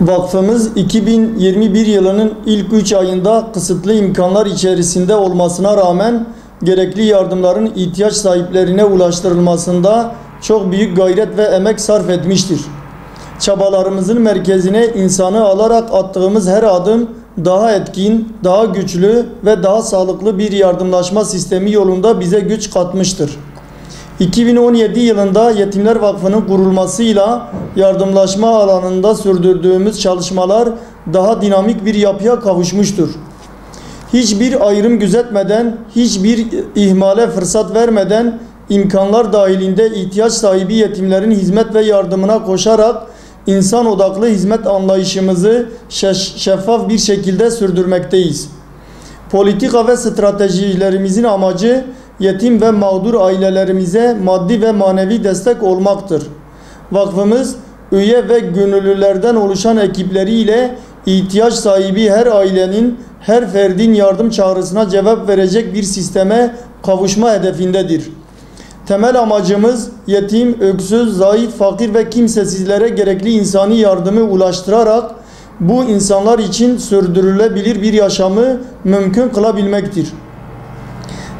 Vakfımız 2021 yılının ilk 3 ayında kısıtlı imkanlar içerisinde olmasına rağmen gerekli yardımların ihtiyaç sahiplerine ulaştırılmasında çok büyük gayret ve emek sarf etmiştir. Çabalarımızın merkezine insanı alarak attığımız her adım daha etkin, daha güçlü ve daha sağlıklı bir yardımlaşma sistemi yolunda bize güç katmıştır. 2017 yılında Yetimler Vakfı'nın kurulmasıyla yardımlaşma alanında sürdürdüğümüz çalışmalar daha dinamik bir yapıya kavuşmuştur. Hiçbir ayrım gözetmeden, hiçbir ihmale fırsat vermeden imkanlar dahilinde ihtiyaç sahibi yetimlerin hizmet ve yardımına koşarak insan odaklı hizmet anlayışımızı şeffaf bir şekilde sürdürmekteyiz. Politika ve stratejilerimizin amacı yetim ve mağdur ailelerimize maddi ve manevi destek olmaktır. Vakfımız üye ve gönüllülerden oluşan ekipleriyle ihtiyaç sahibi her ailenin, her ferdin yardım çağrısına cevap verecek bir sisteme kavuşma hedefindedir. Temel amacımız yetim, öksüz, zayıf, fakir ve kimsesizlere gerekli insani yardımı ulaştırarak bu insanlar için sürdürülebilir bir yaşamı mümkün kılabilmektir.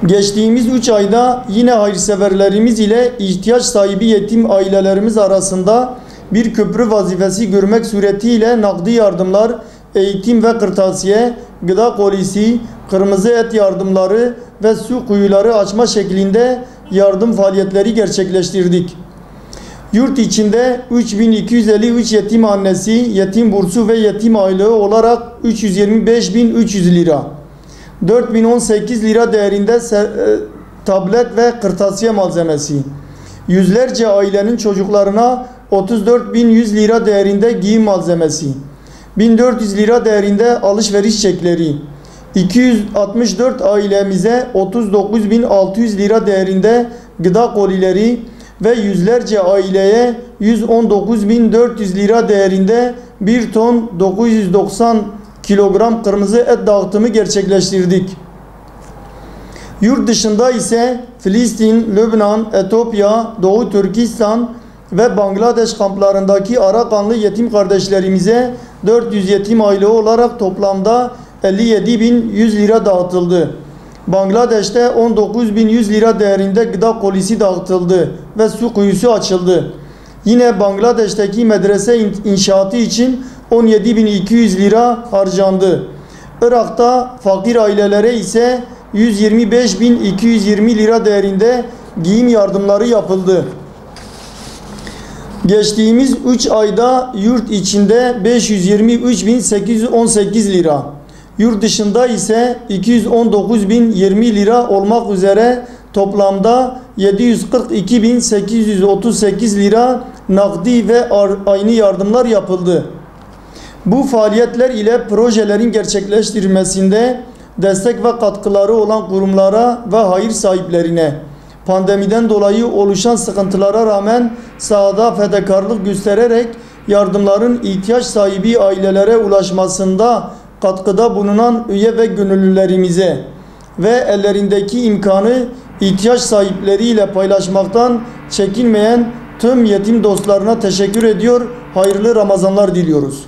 Geçtiğimiz 3 ayda yine hayırseverlerimiz ile ihtiyaç sahibi yetim ailelerimiz arasında bir köprü vazifesi görmek suretiyle nakdi yardımlar, eğitim ve kırtasiye, gıda kolisi, kırmızı et yardımları ve su kuyuları açma şeklinde yardım faaliyetleri gerçekleştirdik. Yurt içinde 3253 yetim annesi, yetim bursu ve yetim aylığı olarak 325.300 lira, 4018 lira değerinde tablet ve kırtasiye malzemesi, yüzlerce ailenin çocuklarına 34.100 lira değerinde giyim malzemesi, 1400 lira değerinde alışveriş çekleri, 264 ailemize 39.600 lira değerinde gıda kolileri ve yüzlerce aileye 119.400 lira değerinde 1 ton 990 kilogram kırmızı et dağıtımı gerçekleştirdik. Yurt dışında ise Filistin, Lübnan, Etiyopya, Doğu Türkistan ve Bangladeş kamplarındaki Arakanlı yetim kardeşlerimize 400 yetim aile olarak toplamda 57.100 lira dağıtıldı. Bangladeş'te 19.100 lira değerinde gıda kolisi dağıtıldı ve su kuyusu açıldı. Yine Bangladeş'teki medrese inşaatı için 17.200 lira harcandı. Irak'ta fakir ailelere ise 125.220 lira değerinde giyim yardımları yapıldı. Geçtiğimiz 3 ayda yurt içinde 523.818 lira, yurt dışında ise 219.020 lira olmak üzere toplamda 742.838 lira nakdi ve aynı yardımlar yapıldı. Bu faaliyetler ile projelerin gerçekleştirilmesinde destek ve katkıları olan kurumlara ve hayır sahiplerine, pandemiden dolayı oluşan sıkıntılara rağmen sahada fedakarlık göstererek yardımların ihtiyaç sahibi ailelere ulaşmasında katkıda bulunan üye ve gönüllülerimize ve ellerindeki imkanı ihtiyaç sahipleriyle paylaşmaktan çekinmeyen tüm yetim dostlarına teşekkür ediyor, hayırlı Ramazanlar diliyoruz.